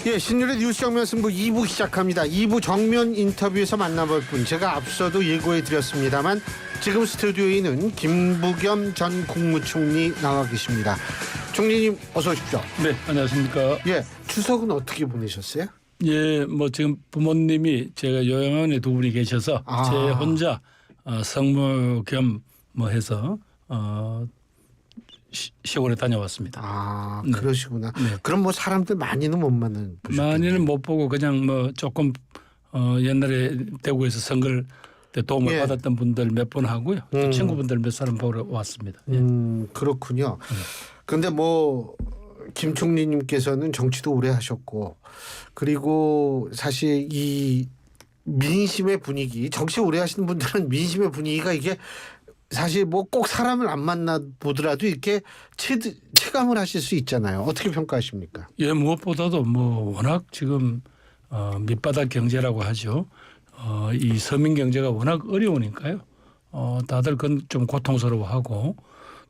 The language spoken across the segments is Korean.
예, 신율의 뉴스 정면 승부 2부 시작합니다. 2부 정면 인터뷰에서 만나볼 분 제가 앞서도 예고해 드렸습니다만 지금 스튜디오에는 김부겸 전 국무총리 나와 계십니다. 총리님 어서 오십시오. 네, 안녕하십니까. 예, 추석은 어떻게 보내셨어요? 예, 뭐 지금 부모님이 제가 요양원에 두 분이 계셔서 제 혼자 성모 겸 뭐 해서 시골에 다녀왔습니다. 아, 네. 그러시구나. 네. 그럼 뭐 사람들 많이는 못 보셨겠네요. 많이는 못 보고 그냥 뭐 조금 옛날에 대구에서 선거를 때 도움을 예. 받았던 분들 몇 분 하고요. 또 친구분들 몇 사람 보러 왔습니다. 예. 그렇군요. 그런데 뭐 김 총리님께서는 정치도 오래 하셨고 그리고 사실 이 민심의 분위기, 정치 오래 하시는 분들은 민심의 분위기가 이게 사실 뭐 꼭 사람을 안 만나 보더라도 이렇게 체감을 하실 수 있잖아요. 어떻게 평가하십니까? 예, 무엇보다도 뭐 워낙 지금 밑바닥 경제라고 하죠. 이 서민 경제가 워낙 어려우니까요. 다들 그건 좀 고통스러워하고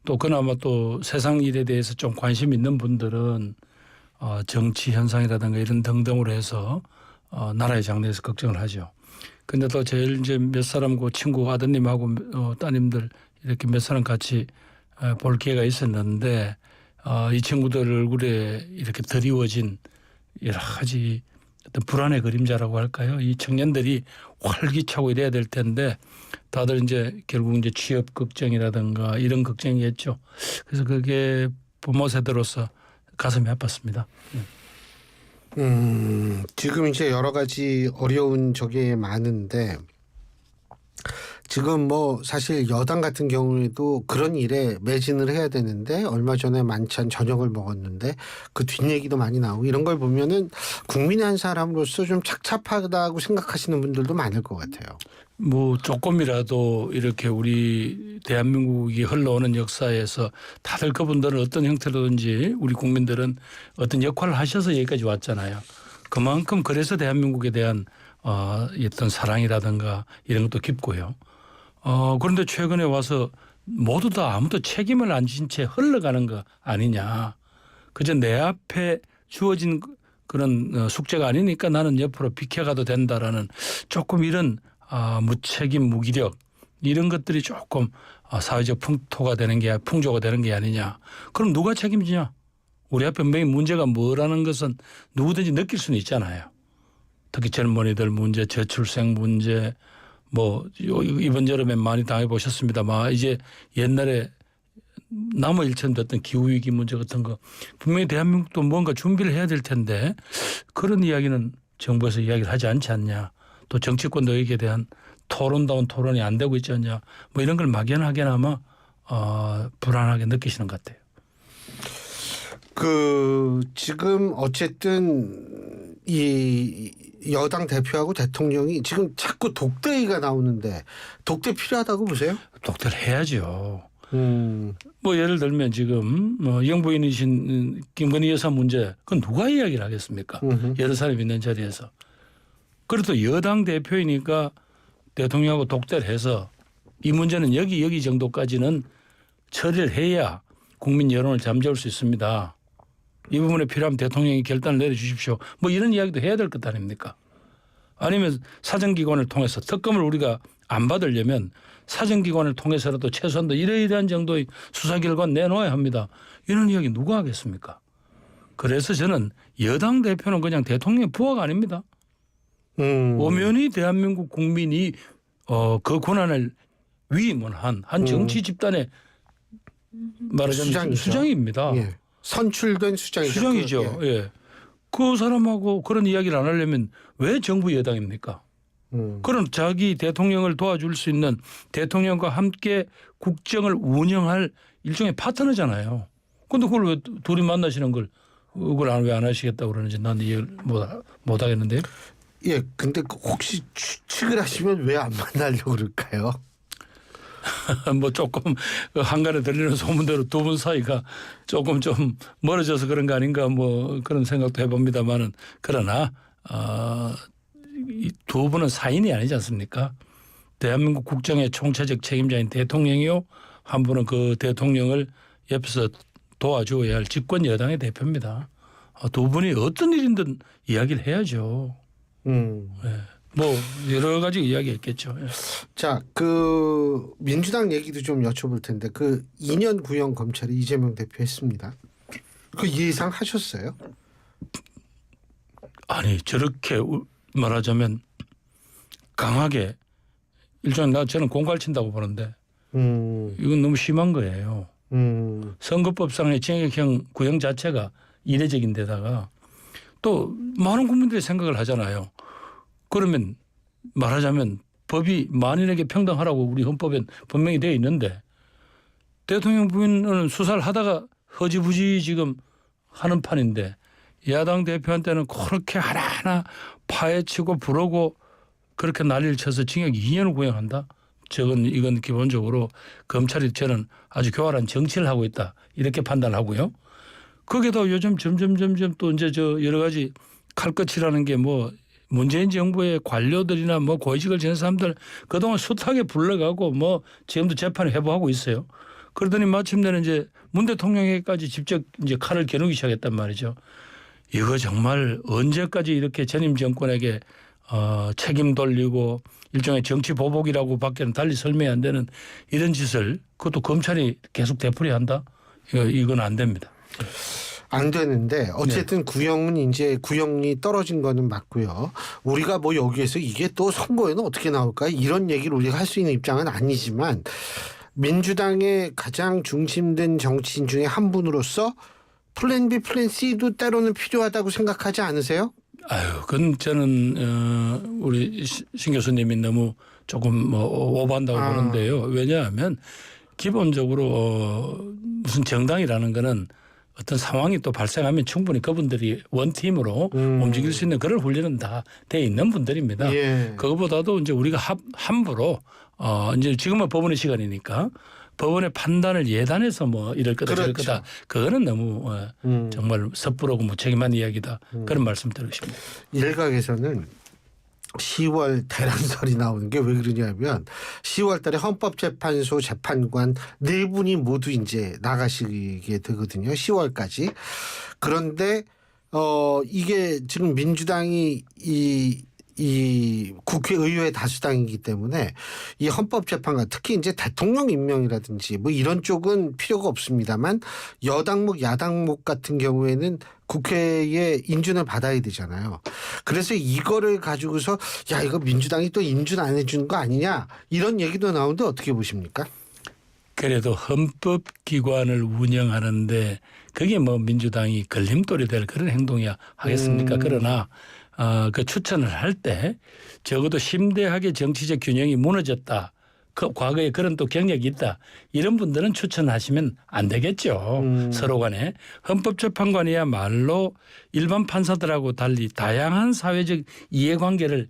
또 그나마 또 세상 일에 대해서 좀 관심 있는 분들은 정치 현상이라든가 이런 등등으로 해서 나라의 장래에서 걱정을 하죠. 근데 또 제일 이제 몇 사람 그 친구 아드님하고 따님들 이렇게 몇 사람 같이 볼 기회가 있었는데 이 친구들 얼굴에 이렇게 드리워진 여러 가지 어떤 불안의 그림자라고 할까요? 이 청년들이 활기차고 이래야 될 텐데 다들 이제 결국 이제 취업 걱정이라든가 이런 걱정이겠죠. 그래서 그게 부모 세대로서 가슴이 아팠습니다. 지금 이제 여러 가지 어려운 적이 많은데 지금 뭐 사실 여당 같은 경우에도 그런 일에 매진을 해야 되는데 얼마 전에 만찬 저녁을 먹었는데 그 뒷얘기도 많이 나오고 이런 걸 보면은 국민의 한 사람으로서 좀 착잡하다고 생각하시는 분들도 많을 것 같아요. 뭐 조금이라도 이렇게 우리 대한민국이 흘러오는 역사에서 다들 그분들은 어떤 형태로든지 우리 국민들은 어떤 역할을 하셔서 여기까지 왔잖아요. 그만큼 그래서 대한민국에 대한 어떤 사랑이라든가 이런 것도 깊고요. 그런데 최근에 와서 모두 다 아무도 책임을 안 진 채 흘러가는 거 아니냐. 그저 내 앞에 주어진 그런 숙제가 아니니까 나는 옆으로 비켜가도 된다라는 조금 이런 무책임 무기력 이런 것들이 조금 사회적 풍토가 되는 게 풍조가 되는 게 아니냐. 그럼 누가 책임지냐. 우리 앞에 분명히 문제가 뭐라는 것은 누구든지 느낄 수는 있잖아요. 특히 젊은이들 문제, 저출생 문제 뭐 이번 여름에 많이 당해보셨습니다만 이제 옛날에 남의 일처럼 됐던 기후위기 문제 같은 거 분명히 대한민국도 뭔가 준비를 해야 될 텐데 그런 이야기는 정부에서 이야기를 하지 않지 않냐. 또 정치권도 여기에 대한 토론다운 토론이 안 되고 있지 않냐. 뭐 이런 걸 막연하게나마 불안하게 느끼시는 것 같아요. 지금 어쨌든 이 여당 대표하고 대통령이 지금 자꾸 독대가 나오는데 독대 필요하다고 보세요? 독대를 해야죠. 뭐 예를 들면 지금 영부인이신 김건희 여사 문제 그건 누가 이야기를 하겠습니까? 여러 사람이 있는 자리에서. 그래도 여당 대표이니까 대통령하고 독대를 해서 이 문제는 여기 정도까지는 처리를 해야 국민 여론을 잠재울 수 있습니다. 이 부분에 필요하면 대통령이 결단을 내려주십시오. 뭐 이런 이야기도 해야 될 것 아닙니까? 아니면 사정기관을 통해서 특검을 우리가 안 받으려면 사정기관을 통해서라도 최소한도 이러이러한 정도의 수사 결과는 내놓아야 합니다. 이런 이야기 누가 하겠습니까? 그래서 저는 여당 대표는 그냥 대통령의 부하가 아닙니다. 엄연히 대한민국 국민이 그 권한을 위임한 한 정치 집단의 말하자면 수장입니다. 예. 선출된 수장이죠. 예. 그 사람하고 그런 이야기를 안 하려면 왜 정부 여당입니까? 그런 자기 대통령을 도와줄 수 있는 대통령과 함께 국정을 운영할 일종의 파트너잖아요. 그런데 그걸 왜 둘이 만나시는 걸 그걸 왜 안 하시겠다고 그러는지 난 이해를 못 하겠는데요. 예, 근데 혹시 추측을 하시면 왜 안 만나려고 그럴까요? 뭐 조금 한간에 들리는 소문대로 두 분 사이가 조금 좀 멀어져서 그런 거 아닌가 뭐 그런 생각도 해봅니다만은 그러나 이 두 분은 사인이 아니지 않습니까? 대한민국 국정의 총체적 책임자인 대통령이요. 한 분은 그 대통령을 옆에서 도와줘야 할 집권 여당의 대표입니다. 두 분이 어떤 일인든 이야기를 해야죠. 예. 뭐 여러 가지 이야기했겠죠. 예. 자, 그 민주당 얘기도 좀 여쭤볼 텐데 그 2년 구형 검찰이 이재명 대표 했습니다. 그 예상하셨어요? 아니 저렇게 말하자면 강하게 일종의 저는 공갈 친다고 보는데 이건 너무 심한 거예요. 선거법상의 징역형 구형 자체가 이례적인 데다가 또 많은 국민들이 생각을 하잖아요. 그러면 말하자면 법이 만인에게 평등하라고 우리 헌법에 분명히 되어 있는데 대통령 부인은 수사를 하다가 허지부지 지금 하는 판인데 야당 대표한테는 그렇게 하나하나 파헤치고 부르고 그렇게 난리를 쳐서 징역 2년을 구형한다? 이건 기본적으로 검찰이 저는 아주 교활한 정치를 하고 있다 이렇게 판단하고요. 거기도 요즘 점점 또 이제 저 여러 가지 칼끝이라는 게 뭐 문재인 정부의 관료들이나 뭐 고위직을 지낸 사람들 그동안 숱하게 불러가고 뭐 지금도 재판을 회부하고 있어요. 그러더니 마침내는 이제 문 대통령에게까지 직접 이제 칼을 겨누기 시작했단 말이죠. 이거 정말 언제까지 이렇게 전임 정권에게 책임 돌리고 일종의 정치 보복이라고 밖에는 달리 설명이 안 되는 이런 짓을 그것도 검찰이 계속 되풀이한다? 이건 안 됩니다. 안 되는데 어쨌든 구형은 이제 구형이 떨어진 거는 맞고요. 우리가 뭐 여기에서 이게 또 선거에는 어떻게 나올까 이런 얘기를 우리가 할 수 있는 입장은 아니지만 민주당의 가장 중심된 정치인 중에 한 분으로서 플랜 B, 플랜 C도 때로는 필요하다고 생각하지 않으세요? 아유, 그건 저는 우리 신 교수님이 너무 조금 뭐 오버한다고 보는데요. 왜냐하면 기본적으로 무슨 정당이라는 거는 어떤 상황이 또 발생하면 충분히 그분들이 원팀으로 움직일 수 있는 그런 훈련은 다 돼 있는 분들입니다. 예. 그것보다도 이제 우리가 함부로 이제 지금은 법원의 시간이니까 법원의 판단을 예단해서 뭐 이럴 거다 저럴 그렇죠. 거다 그거는 너무 정말 섣부르고 무책임한 이야기다 그런 말씀 드리고 싶습니다. 일각에서는 10월 대란설이 나오는 게 왜 그러냐면 10월 달에 헌법재판소 재판관 4분이 모두 이제 나가시게 되거든요. 10월까지. 그런데 이게 지금 민주당이 이 국회의회 다수당이기 때문에 이 헌법재판관 특히 이제 대통령 임명이라든지 뭐 이런 쪽은 필요가 없습니다만 여당목 야당목 같은 경우에는 국회에 인준을 받아야 되잖아요. 그래서 이거를 가지고서 야 이거 민주당이 또 인준 안 해주는 거 아니냐 이런 얘기도 나오는데 어떻게 보십니까? 그래도 헌법기관을 운영하는데 그게 뭐 민주당이 걸림돌이 될 그런 행동이야 하겠습니까? 그러나 그 추천을 할 때 적어도 심대하게 정치적 균형이 무너졌다. 그 과거에 그런 또 경력이 있다. 이런 분들은 추천하시면 안 되겠죠. 서로 간에. 헌법재판관이야말로 일반 판사들하고 달리 다양한 사회적 이해관계를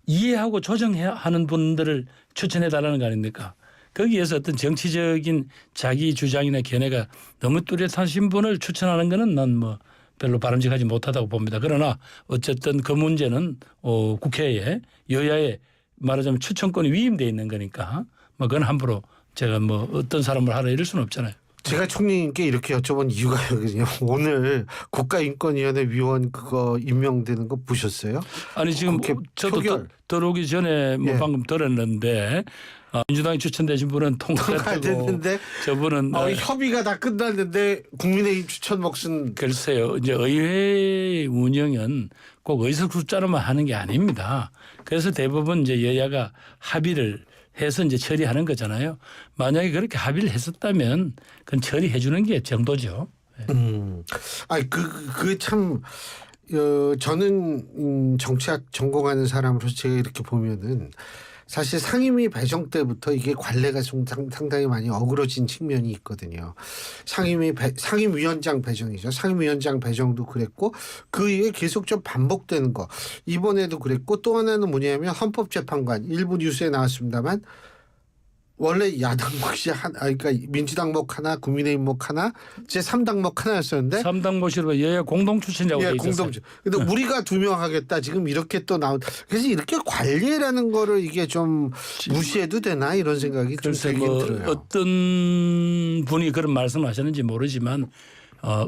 이해하고 조정해야 하는 분들을 추천해 달라는 거 아닙니까? 거기에서 어떤 정치적인 자기 주장이나 견해가 너무 뚜렷하신 분을 추천하는 거는 난 뭐 별로 바람직하지 못하다고 봅니다. 그러나 어쨌든 그 문제는 국회에 여야에 말하자면 추천권이 위임되어 있는 거니까 뭐 그건 함부로 제가 뭐 어떤 사람을 하라 이럴 수는 없잖아요. 제가 총리님께 이렇게 여쭤본 이유가 여기거든요. 오늘 국가인권위원회 위원 그거 임명되는 거 보셨어요? 아니 지금 저도 들어오기 전에 뭐 방금 들었는데 민주당이 추천되신 분은 통과됐고 저분은 협의가 다 끝났는데 국민의힘 추천 몫은 글쎄요. 이제 의회 운영은 꼭 의석 숫자로만 하는 게 아닙니다. 그래서 대부분 이제 여야가 합의를 해서 이제 처리하는 거잖아요. 만약에 그렇게 합의를 했었다면 그건 처리해 주는 게 정도죠. 아니 그 참 저는 정치학 전공하는 사람으로서 제가 이렇게 보면은 사실 상임위 배정 때부터 이게 관례가 좀 상당히 많이 어그러진 측면이 있거든요. 상임위원장 배정이죠. 상임위원장 배정도 그랬고 그 이후에 계속 좀 반복되는 거. 이번에도 그랬고 또 하나는 뭐냐면 헌법재판관 일부 뉴스에 나왔습니다만 원래 야당몫이 그러니까 민주당몫 하나, 국민의힘몫 하나, 제 3당몫 하나였었는데 3당몫이로 여야 공동 추천이라고 돼 있었어요. 공동. 근데 우리가 2명 하겠다. 지금 이렇게 또 나온. 그래서 이렇게 관리라는 거를 이게 좀 무시해도 되나 이런 생각이 좀 들긴 들어요. 어떤 분이 그런 말씀하셨는지 모르지만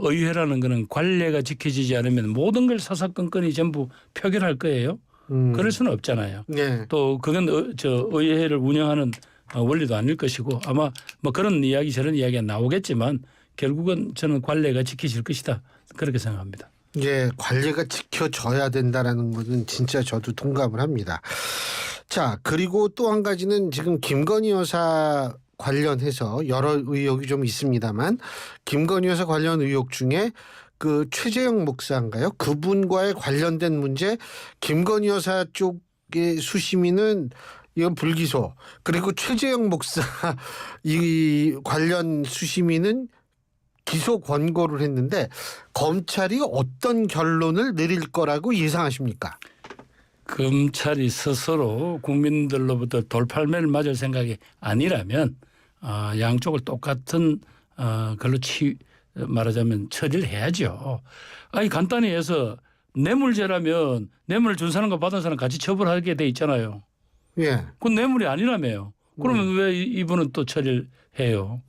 의회라는 거는 관례가 지켜지지 않으면 모든 걸 사사건건이 전부 표결할 거예요. 그럴 수는 없잖아요. 네. 또 그건 저 의회를 운영하는 원리도 아닐 것이고 아마 뭐 그런 이야기 저런 이야기가 나오겠지만 결국은 저는 관례가 지켜질 것이다. 그렇게 생각합니다. 예, 관례가 지켜져야 된다라는 것은 진짜 저도 동감을 합니다. 자, 그리고 또 한 가지는 지금 김건희 여사 관련해서 여러 의혹이 좀 있습니다만 김건희 여사 관련 의혹 중에 그 최재형 목사인가요? 그분과의 관련된 문제 김건희 여사 쪽의 수심위는 이건 불기소 그리고 최재형 목사 이 관련 수심위는 기소 권고를 했는데 검찰이 어떤 결론을 내릴 거라고 예상하십니까? 검찰이 스스로 국민들로부터 돌팔매를 맞을 생각이 아니라면 양쪽을 똑같은 걸로 말하자면 처리를 해야죠. 아니 간단히 해서 뇌물죄라면 뇌물을 준 사람과 받은 사람 같이 처벌하게 돼 있잖아요. 예. 그건 뇌물이 아니라며요. 그러면 왜 이분은 또 처리를 해요?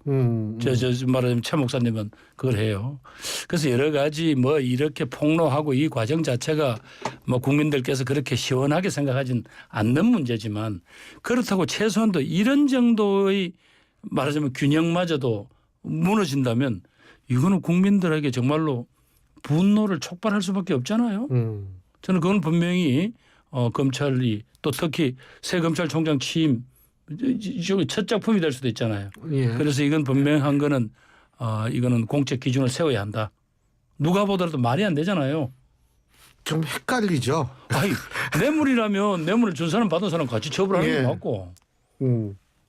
저 말하자면 최 목사님은 그걸 해요. 그래서 여러 가지 뭐 이렇게 폭로하고 이 과정 자체가 뭐 국민들께서 그렇게 시원하게 생각하진 않는 문제지만 그렇다고 최소한도 이런 정도의 말하자면 균형마저도 무너진다면 이거는 국민들에게 정말로 분노를 촉발할 수밖에 없잖아요. 저는 그건 분명히 검찰이 또 특히 새 검찰총장 취임 첫 작품이 될 수도 있잖아요. 예. 그래서 이건 분명한 거는 이거는 공적 기준을 세워야 한다. 누가 보더라도 말이 안 되잖아요. 좀 헷갈리죠. 아니 뇌물이라면 뇌물을 준 사람 받은 사람 같이 처벌하는 게 맞고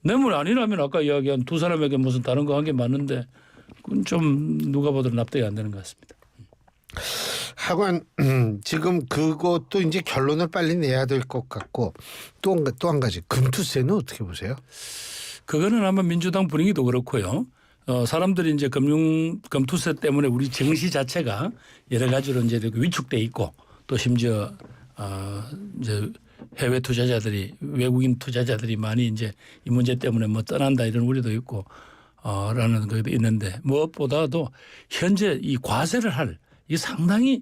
뇌물 아니라면 아까 이야기한 두 사람에게 무슨 다른 거 한 게 맞는데 그건 좀 누가 보더라도 납득이 안 되는 것 같습니다. 하관 지금 그것도 이제 결론을 빨리 내야 될 것 같고 또 한 가지 금투세는 어떻게 보세요? 그거는 아마 민주당 분위기도 그렇고요. 사람들이 이제 금투세 때문에 우리 정시 자체가 여러 가지로 이제 위축돼 있고 또 심지어 이제 해외 투자자들이 외국인 투자자들이 많이 이제 이 문제 때문에 뭐 떠난다 이런 우려도 있고 라는 것도 있는데 무엇보다도 현재 이 과세를 할 이 상당히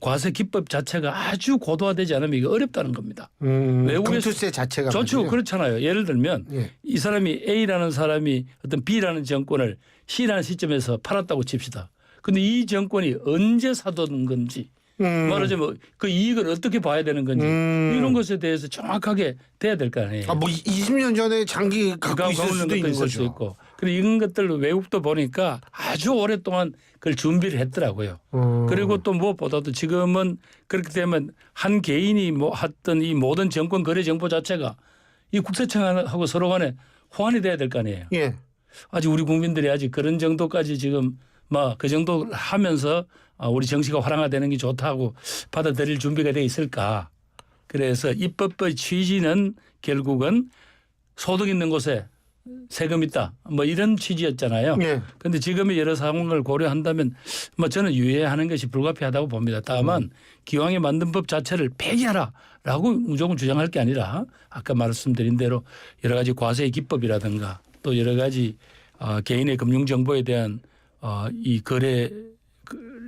과세 기법 자체가 아주 고도화되지 않으면 이게 어렵다는 겁니다. 금투세 자체가 좋죠. 말이에요. 그렇잖아요. 예를 들면 예. 이 사람이 A라는 사람이 어떤 B라는 정권을 C라는 시점에서 팔았다고 칩시다. 그런데 이 정권이 언제 사둔 건지 말하자면 그 이익을 어떻게 봐야 되는 건지 이런 것에 대해서 정확하게 돼야 될 거 아니에요. 뭐 20년 전에 장기 갖고 있을 수도 있는 있을 수 거죠. 있고. 그리고 이런 것들 외국도 보니까 아주 오랫동안 그걸 준비를 했더라고요. 그리고 또 무엇보다도 지금은 그렇게 되면 한 개인이 뭐 했던 이 모든 정권 거래 정보 자체가 이 국세청하고 서로 간에 호환이 돼야 될 거 아니에요. 예. 아직 우리 국민들이 아직 그런 정도까지 지금 막 그 정도 하면서 우리 정치가 활성화되는 게 좋다고 받아들일 준비가 돼 있을까. 그래서 입법의 취지는 결국은 소득 있는 곳에 세금 있다. 뭐 이런 취지였잖아요. 그런데 예. 지금의 여러 상황을 고려한다면 뭐 저는 유예하는 것이 불가피하다고 봅니다. 다만 기왕에 만든 법 자체를 폐기하라라고 무조건 주장할 게 아니라 아까 말씀드린 대로 여러 가지 과세의 기법이라든가 또 여러 가지 개인의 금융 정보에 대한 이 거래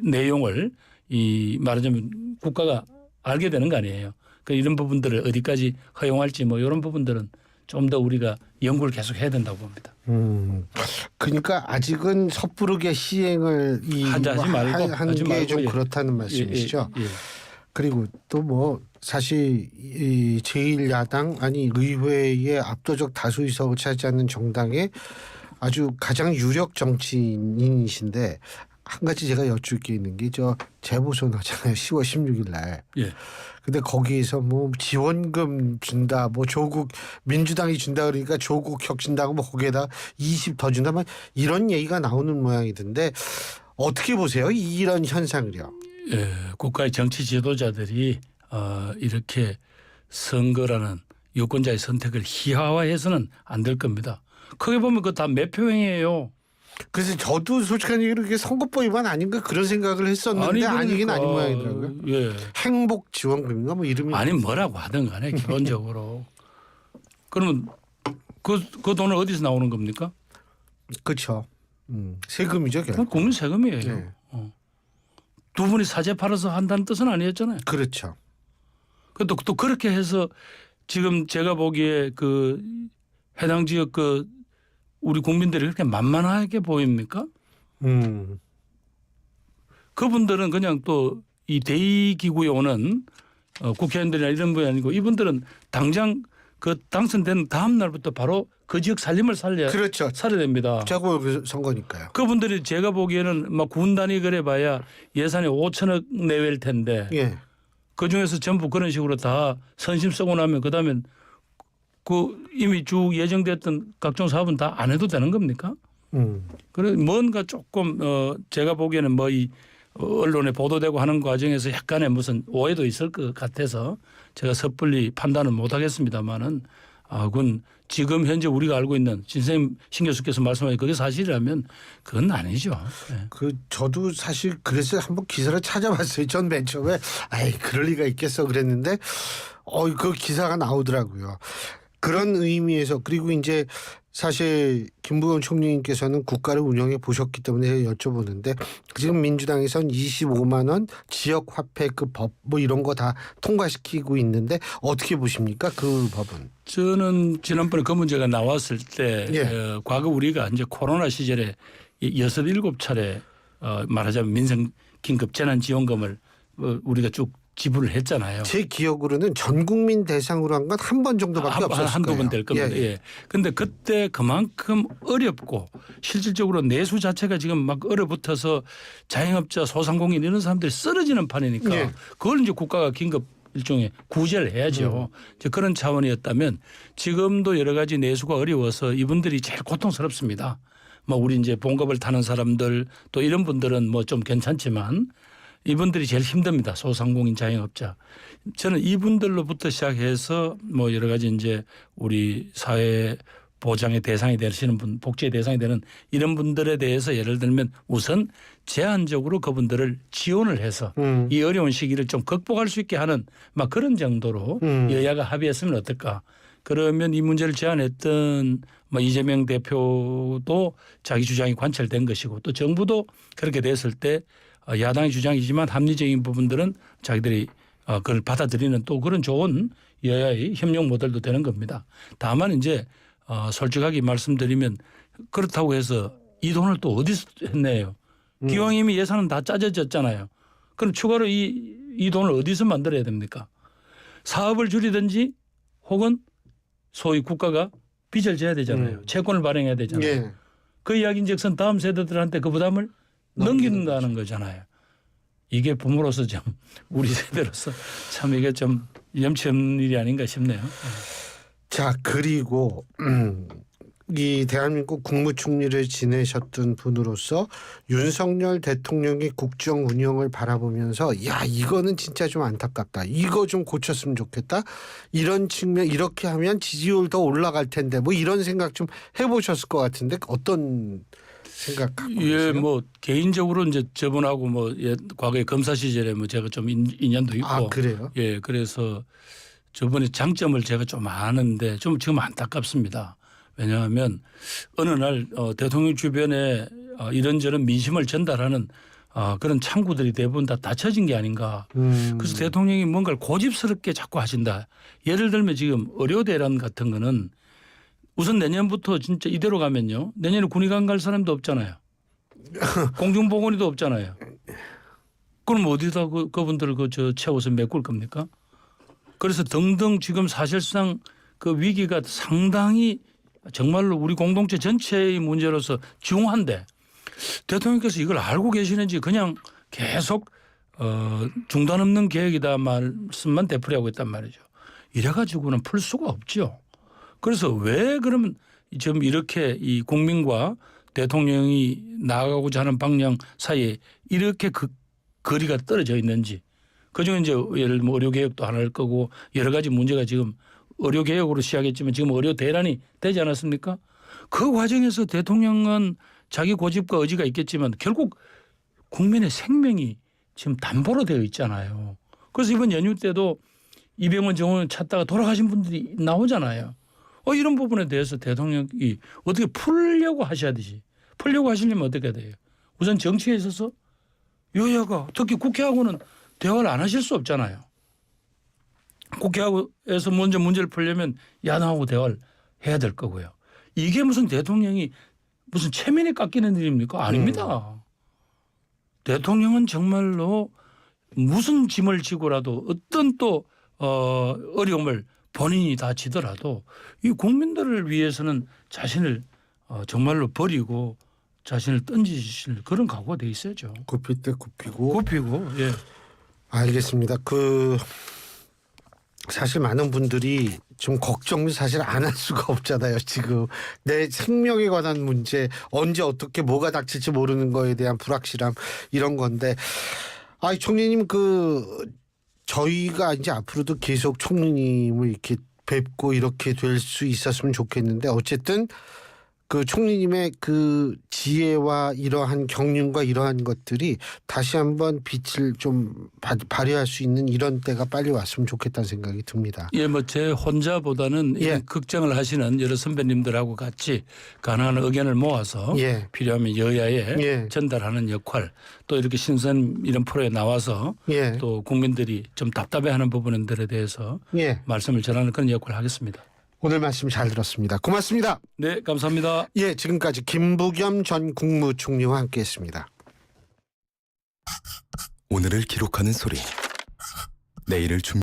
내용을 이 말하자면 국가가 알게 되는 거 아니에요. 그 이런 부분들을 어디까지 허용할지 뭐 이런 부분들은 좀 더 우리가 연구를 계속 해야 된다고 봅니다. 그러니까 아직은 섣부르게 시행을 하지 말고 하는 게 좀 그렇다는 말씀이시죠. 예. 그리고 또 뭐 사실 이 제1야당 아니 의회의 압도적 다수 의석을 차지하는 정당의 아주 가장 유력 정치인이신데 한 가지 제가 여쭐 게 있는 게 저 재보선 하잖아요. 10월 16일 날. 예. 근데 거기에서 뭐 지원금 준다, 뭐 조국 민주당이 준다 그러니까 조국 혁신당은 뭐 거기에다 20 더 준다, 막 이런 얘기가 나오는 모양이던데 어떻게 보세요? 이런 현상을요? 예, 국가의 정치 지도자들이 이렇게 선거라는 유권자의 선택을 희화화해서는 안 될 겁니다. 크게 보면 그거 다 매표행위예요. 그래서 저도 솔직한 얘기로 이게 선거법 위반 아닌가 그런 생각을 했었는데 아니긴 아닌 모양이더라고요. 예. 행복 지원금인가 뭐 이름이 아니 뭐라고 하든 간에 기본적으로. 그러면 그 돈은 어디서 나오는 겁니까? 그렇죠. 세금이죠, 결국. 국민 세금이에요. 네. 두 분이 사재 팔아서 한다는 뜻은 아니었잖아요. 그렇죠. 또 그렇게 해서 지금 제가 보기에 그 해당 지역 그 우리 국민들이 그렇게 만만하게 보입니까? 그분들은 그냥 또 이 대의기구에 오는 국회의원들이나 이런 분이 아니고 이분들은 당장 그 당선된 다음 날부터 바로 그 지역 살림을 그렇죠. 살아야 됩니다. 재보궐선거니까요. 그분들이 제가 보기에는 막 군 단위 그래봐야 예산이 5천억 내외일 텐데 예. 그 중에서 전부 그런 식으로 다 선심 쓰고 나면 그다음엔 그 이미 쭉 예정됐던 각종 사업은 다 안 해도 되는 겁니까? 그래 뭔가 조금 제가 보기에는 뭐 이 언론에 보도되고 하는 과정에서 약간의 무슨 오해도 있을 것 같아서 제가 섣불리 판단은 못 하겠습니다만은 그건 지금 현재 우리가 알고 있는 신생 교수께서 말씀하신 그게 사실이라면 그건 아니죠. 네. 저도 사실 그래서 한번 기사를 찾아봤어요. 전 맨 처음에 그럴 리가 있겠어 그랬는데 그 기사가 나오더라고요. 그런 의미에서 그리고 이제 사실 김부겸 총리님께서는 국가를 운영해 보셨기 때문에 여쭤보는데 지금 민주당에선 25만 원 지역 화폐 그 법 뭐 이런 거 다 통과시키고 있는데 어떻게 보십니까? 그 법은? 저는 지난번에 그 문제가 나왔을 때 과거 우리가 이제 코로나 시절에 6-7차례 말하자면 민생 긴급 재난지원금을 우리가 쭉 지불을 했잖아요. 제 기억으로는 전 국민 대상으로 한 건 한 번 정도밖에 없었을 거예요. 한두 번 될 겁니다. 예. 그런데 그때 그만큼 어렵고 실질적으로 내수 자체가 지금 막 얼어붙어서 자영업자 소상공인 이런 사람들이 쓰러지는 판이니까 그걸 이제 국가가 긴급 일종의 구제를 해야죠. 이제 그런 차원이었다면 지금도 여러 가지 내수가 어려워서 이분들이 제일 고통스럽습니다. 뭐 우리 이제 봉급을 타는 사람들 또 이런 분들은 뭐 좀 괜찮지만 이분들이 제일 힘듭니다. 소상공인 자영업자. 저는 이분들로부터 시작해서 뭐 여러 가지 이제 우리 사회 보장의 대상이 되시는 분, 복지의 대상이 되는 이런 분들에 대해서 예를 들면 우선 제한적으로 그분들을 지원을 해서 이 어려운 시기를 좀 극복할 수 있게 하는 막 그런 정도로 여야가 합의했으면 어떨까. 그러면 이 문제를 제안했던 뭐 이재명 대표도 자기 주장이 관철된 것이고 또 정부도 그렇게 됐을 때 야당의 주장이지만 합리적인 부분들은 자기들이 그걸 받아들이는 또 그런 좋은 여야의 협력 모델도 되는 겁니다. 다만 이제 솔직하게 말씀드리면 그렇다고 해서 이 돈을 또 어디서 했네요. 기왕 이미 예산은 다 짜져졌잖아요. 그럼 추가로 이 돈을 어디서 만들어야 됩니까? 사업을 줄이든지 혹은 소위 국가가 빚을 져야 되잖아요. 채권을 발행해야 되잖아요. 그 이야기인즉슨 다음 세대들한테 그 부담을 넘긴다는 거잖아요. 이게 부모로서 좀 우리 세대로서 참 이게 좀 염치 없는 일이 아닌가 싶네요. 자 그리고 이 대한민국 국무총리를 지내셨던 분으로서 윤석열 대통령의 국정 운영을 바라보면서 야 이거는 진짜 좀 안타깝다. 이거 좀 고쳤으면 좋겠다. 이런 측면 이렇게 하면 지지율 더 올라갈 텐데 뭐 이런 생각 좀 해보셨을 것 같은데 어떤 생각 갖고 계세요? 뭐 개인적으로 이제 저분하고 뭐 과거에 검사 시절에 뭐 제가 좀 인연도 있고 그래요? 예 그래서 저분의 장점을 제가 좀 아는데 좀 지금 안타깝습니다. 왜냐하면 어느 날 대통령 주변에 이런저런 민심을 전달하는 그런 창구들이 대부분 다 닫혀진 게 아닌가. 그래서 대통령이 뭔가를 고집스럽게 자꾸 하신다. 예를 들면 지금 의료대란 같은 거는 우선 내년부터 진짜 이대로 가면요. 내년에 군의관 갈 사람도 없잖아요. 공중보건의도 없잖아요. 그럼 어디다 그분들을 채워서 메꿀 겁니까? 그래서 등등 지금 사실상 그 위기가 상당히 정말로 우리 공동체 전체의 문제로서 중요한데 대통령께서 이걸 알고 계시는지 그냥 계속 중단 없는 계획이다 말씀만 되풀이하고 있단 말이죠. 이래가지고는 풀 수가 없죠. 그래서 왜 그러면 지금 이렇게 이 국민과 대통령이 나아가고자 하는 방향 사이에 이렇게 거리가 떨어져 있는지 그중에 이제 예를 들면 의료개혁도 하나일 거고 여러 가지 문제가 지금 의료개혁으로 시작했지만 지금 의료 대란이 되지 않았습니까? 그 과정에서 대통령은 자기 고집과 의지가 있겠지만 결국 국민의 생명이 지금 담보로 되어 있잖아요. 그래서 이번 연휴 때도 이병헌 정원 찾다가 돌아가신 분들이 나오잖아요. 이런 부분에 대해서 대통령이 어떻게 풀려고 하셔야 되지. 풀려고 하시려면 어떻게 돼요? 우선 정치에 있어서 여야가 특히 국회하고는 대화를 안 하실 수 없잖아요. 국회에서 먼저 문제를 풀려면 야당하고 대화를 해야 될 거고요. 이게 무슨 대통령이 무슨 체면에 깎이는 일입니까? 아닙니다. 대통령은 정말로 무슨 짐을 지고라도 어떤 또 어려움을 본인이 다 지더라도 이 국민들을 위해서는 자신을 정말로 버리고 자신을 던지실 그런 각오가 돼 있어야죠. 굽힐 때 굽히고. 굽히고 예. 알겠습니다. 사실 많은 분들이 좀 걱정을 사실 안 할 수가 없잖아요. 지금 내 생명에 관한 문제, 언제 어떻게 뭐가 닥칠지 모르는 거에 대한 불확실함 이런 건데, 총리님 저희가 이제 앞으로도 계속 총리님을 이렇게 뵙고 이렇게 될 수 있었으면 좋겠는데, 어쨌든 총리님의 지혜와 이러한 경륜과 이러한 것들이 다시 한번 빛을 좀 발휘할 수 있는 이런 때가 빨리 왔으면 좋겠다는 생각이 듭니다. 예, 제 혼자보다는 예. 걱정을 하시는 여러 선배님들하고 같이 가능한 의견을 모아서 예. 필요하면 여야에 예. 전달하는 역할, 또 이렇게 신선 이런 프로에 나와서 예. 또 국민들이 좀 답답해하는 부분들에 대해서 예. 말씀을 전하는 그런 역할을 하겠습니다. 오늘 말씀 잘 들었습니다. 고맙습니다. 네, 감사합니다. 예, 지금까지 김부겸 전 국무총리와 함께했습니다. 오늘을 기록하는 소리, 내일을 준비